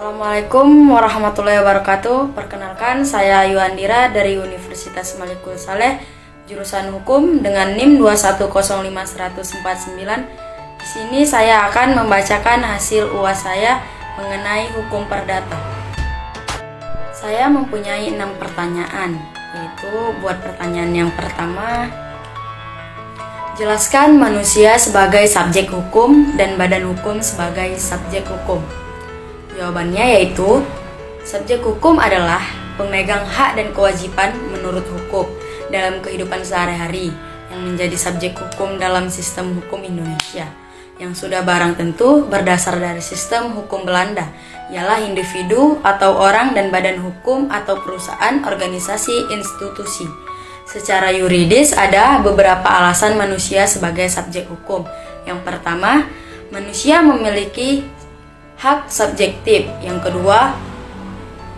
Assalamualaikum warahmatullahi wabarakatuh. Perkenalkan, saya Yuandira dari Universitas Malikul Saleh, jurusan Hukum dengan NIM 2105149. Di sini saya akan membacakan hasil UAS saya mengenai hukum perdata. Saya mempunyai 6 pertanyaan, yaitu buat pertanyaan yang pertama, jelaskan manusia sebagai subjek hukum dan badan hukum sebagai subjek hukum. Jawabannya yaitu, subjek hukum adalah pemegang hak dan kewajiban menurut hukum dalam kehidupan sehari-hari yang menjadi subjek hukum dalam sistem hukum Indonesia, yang sudah barang tentu berdasar dari sistem hukum Belanda, ialah individu atau orang dan badan hukum atau perusahaan, organisasi, institusi. Secara yuridis ada beberapa alasan manusia sebagai subjek hukum. Yang pertama, manusia memiliki hak subjektif. Yang kedua,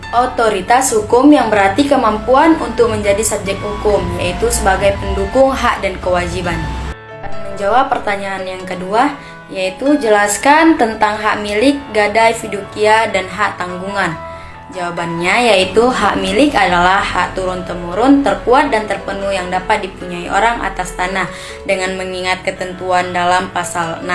otoritas hukum yang berarti kemampuan untuk menjadi subjek hukum, yaitu sebagai pendukung hak dan kewajiban. Menjawab pertanyaan yang kedua, yaitu jelaskan tentang hak milik, gadai, fidukia, dan hak tanggungan. Jawabannya yaitu hak milik adalah hak turun-temurun terkuat dan terpenuh yang dapat dipunyai orang atas tanah dengan mengingat ketentuan dalam pasal 6.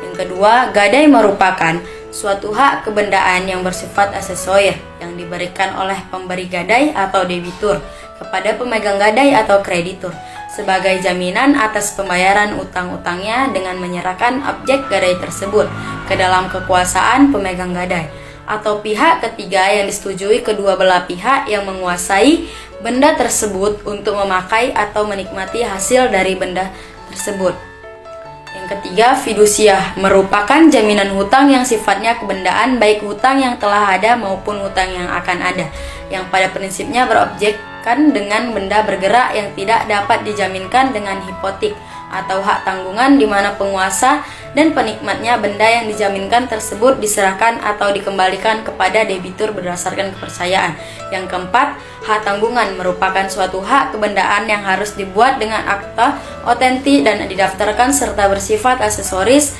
Yang kedua, gadai merupakan suatu hak kebendaan yang bersifat aksesoris yang diberikan oleh pemberi gadai atau debitur kepada pemegang gadai atau kreditur sebagai jaminan atas pembayaran utang-utangnya dengan menyerahkan objek gadai tersebut ke dalam kekuasaan pemegang gadai atau pihak ketiga yang disetujui kedua belah pihak yang menguasai benda tersebut untuk memakai atau menikmati hasil dari benda tersebut. Yang ketiga, fidusia merupakan jaminan hutang yang sifatnya kebendaan, baik hutang yang telah ada maupun hutang yang akan ada, yang pada prinsipnya berobjekkan dengan benda bergerak yang tidak dapat dijaminkan dengan hipotek atau hak tanggungan, di mana penguasa dan penikmatnya benda yang dijaminkan tersebut diserahkan atau dikembalikan kepada debitur berdasarkan kepercayaan. Yang keempat, hak tanggungan merupakan suatu hak kebendaan yang harus dibuat dengan akta otentik dan didaftarkan serta bersifat aksesoris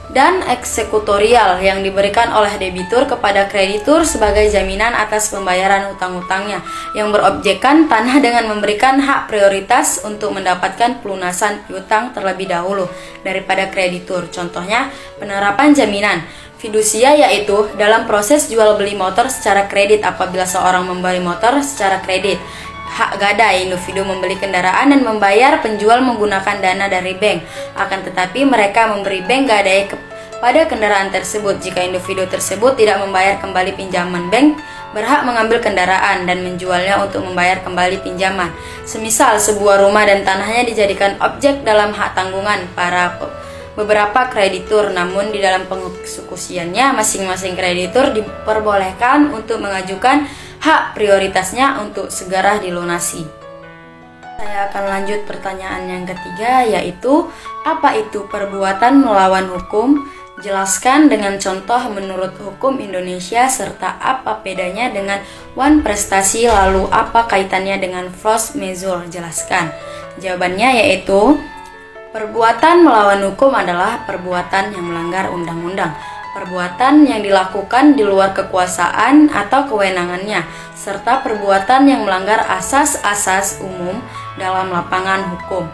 dan eksekutorial yang diberikan oleh debitur kepada kreditur sebagai jaminan atas pembayaran hutang-hutangnya, yang berobjekkan tanah dengan memberikan hak prioritas untuk mendapatkan pelunasan piutang terlebih dahulu daripada kreditur. Contohnya, penerapan jaminan fidusia yaitu dalam proses jual beli motor secara kredit apabila seorang membeli motor secara kredit. Hak gadai, individu membeli kendaraan dan membayar penjual menggunakan dana dari bank. Akan tetapi mereka memberi bank gadai kepada kendaraan tersebut. Jika individu tersebut tidak membayar kembali pinjaman, bank berhak mengambil kendaraan dan menjualnya untuk membayar kembali pinjaman. Semisal sebuah rumah dan tanahnya dijadikan objek dalam hak tanggungan para beberapa kreditur, namun di dalam pengeksekusiannya masing-masing kreditur diperbolehkan untuk mengajukan hak prioritasnya untuk segera dilunasi. Saya akan lanjut pertanyaan yang ketiga, yaitu apa itu perbuatan melawan hukum? Jelaskan dengan contoh menurut hukum Indonesia serta apa bedanya dengan wan prestasi, lalu apa kaitannya dengan force majeure? Jelaskan. Jawabannya yaitu perbuatan melawan hukum adalah perbuatan yang melanggar undang-undang, perbuatan yang dilakukan di luar kekuasaan atau kewenangannya, serta perbuatan yang melanggar asas-asas umum dalam lapangan hukum.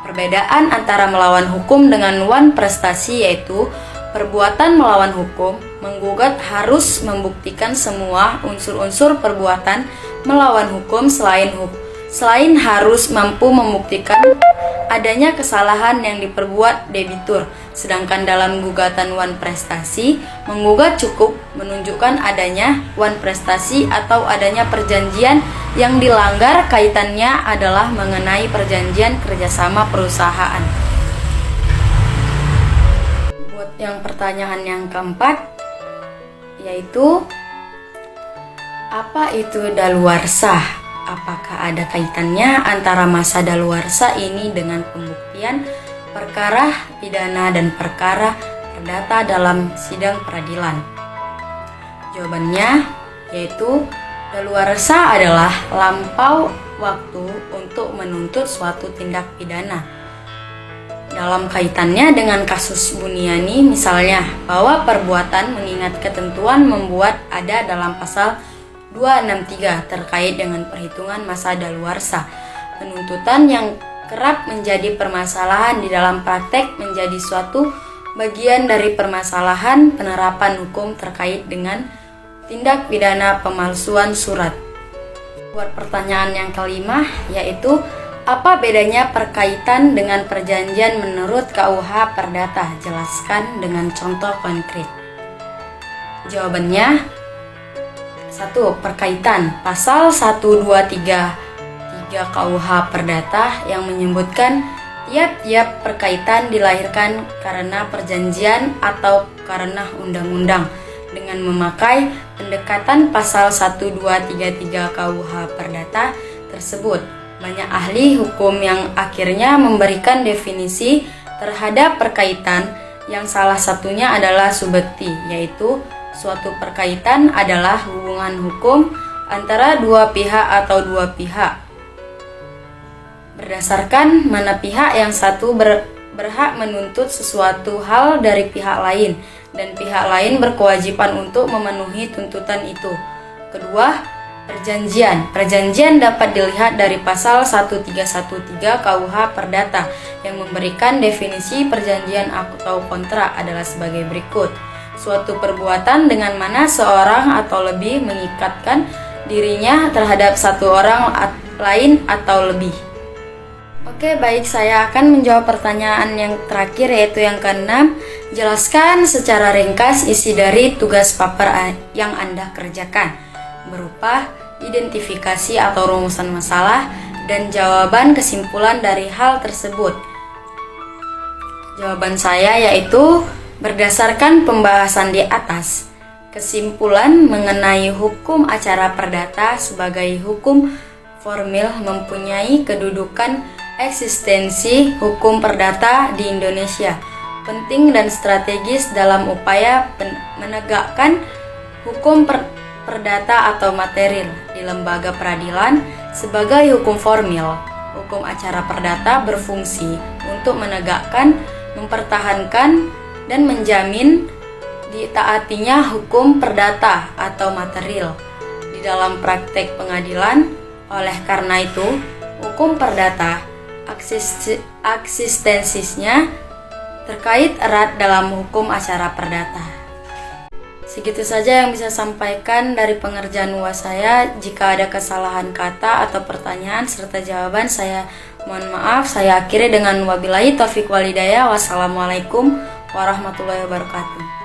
Perbedaan antara melawan hukum dengan wan prestasi yaitu perbuatan melawan hukum menggugat harus membuktikan semua unsur-unsur perbuatan melawan hukum selain harus mampu membuktikan adanya kesalahan yang diperbuat debitur. Sedangkan dalam gugatan wan prestasi, menggugat cukup menunjukkan adanya wan prestasi atau adanya perjanjian yang dilanggar, kaitannya adalah mengenai perjanjian kerjasama perusahaan. Buat yang pertanyaan yang keempat, yaitu apa itu daluarsa? Apakah ada kaitannya antara masa daluarsa ini dengan pembuktian perkara pidana dan perkara perdata dalam sidang peradilan? Jawabannya yaitu daluarsa adalah lampau waktu untuk menuntut suatu tindak pidana dalam kaitannya dengan kasus Buniani misalnya, bahwa perbuatan mengingat ketentuan membuat ada dalam pasal 263 terkait dengan perhitungan masa daluarsa. Penuntutan yang kerap menjadi permasalahan di dalam praktek menjadi suatu bagian dari permasalahan penerapan hukum terkait dengan tindak pidana pemalsuan surat. Buat pertanyaan yang kelima, yaitu apa bedanya perkaitan dengan perjanjian menurut KUH Perdata? Jelaskan dengan contoh konkret. Jawabannya, 1. Perkaitan. Pasal 1233 KUH Perdata yang menyebutkan tiap-tiap perkaitan dilahirkan karena perjanjian atau karena undang-undang. Dengan memakai pendekatan pasal 1233 KUH Perdata tersebut, banyak ahli hukum yang akhirnya memberikan definisi terhadap perkaitan yang salah satunya adalah subekti, yaitu suatu perkaitan adalah hubungan hukum antara dua pihak atau dua pihak berdasarkan mana pihak yang satu berhak menuntut sesuatu hal dari pihak lain dan pihak lain berkewajiban untuk memenuhi tuntutan itu. Kedua, perjanjian. Perjanjian dapat dilihat dari pasal 1313 KUH Perdata yang memberikan definisi perjanjian atau kontrak adalah sebagai berikut. Suatu perbuatan dengan mana seorang atau lebih mengikatkan dirinya terhadap satu orang lain atau lebih. Oke, baik, saya akan menjawab pertanyaan yang terakhir, yaitu yang keenam. Jelaskan secara ringkas isi dari tugas paper yang Anda kerjakan, berupa identifikasi atau rumusan masalah dan jawaban kesimpulan dari hal tersebut. Jawaban saya yaitu berdasarkan pembahasan di atas, kesimpulan mengenai hukum acara perdata sebagai hukum formil mempunyai kedudukan eksistensi hukum perdata di Indonesia penting dan strategis dalam upaya menegakkan hukum perdata atau material di lembaga peradilan sebagai hukum formil. Hukum acara perdata berfungsi untuk menegakkan, mempertahankan, dan menjamin ditaatinya hukum perdata atau material di dalam praktek pengadilan. Oleh karena itu, hukum perdata eksistensinya terkait erat dalam hukum acara perdata. Segitu saja yang bisa sampaikan dari pengerjaan UAS saya. Jika ada kesalahan kata atau pertanyaan serta jawaban, saya mohon maaf. Saya akhiri dengan wabillahi taufiq walhidayah. Wassalamualaikum warahmatullahi wabarakatuh.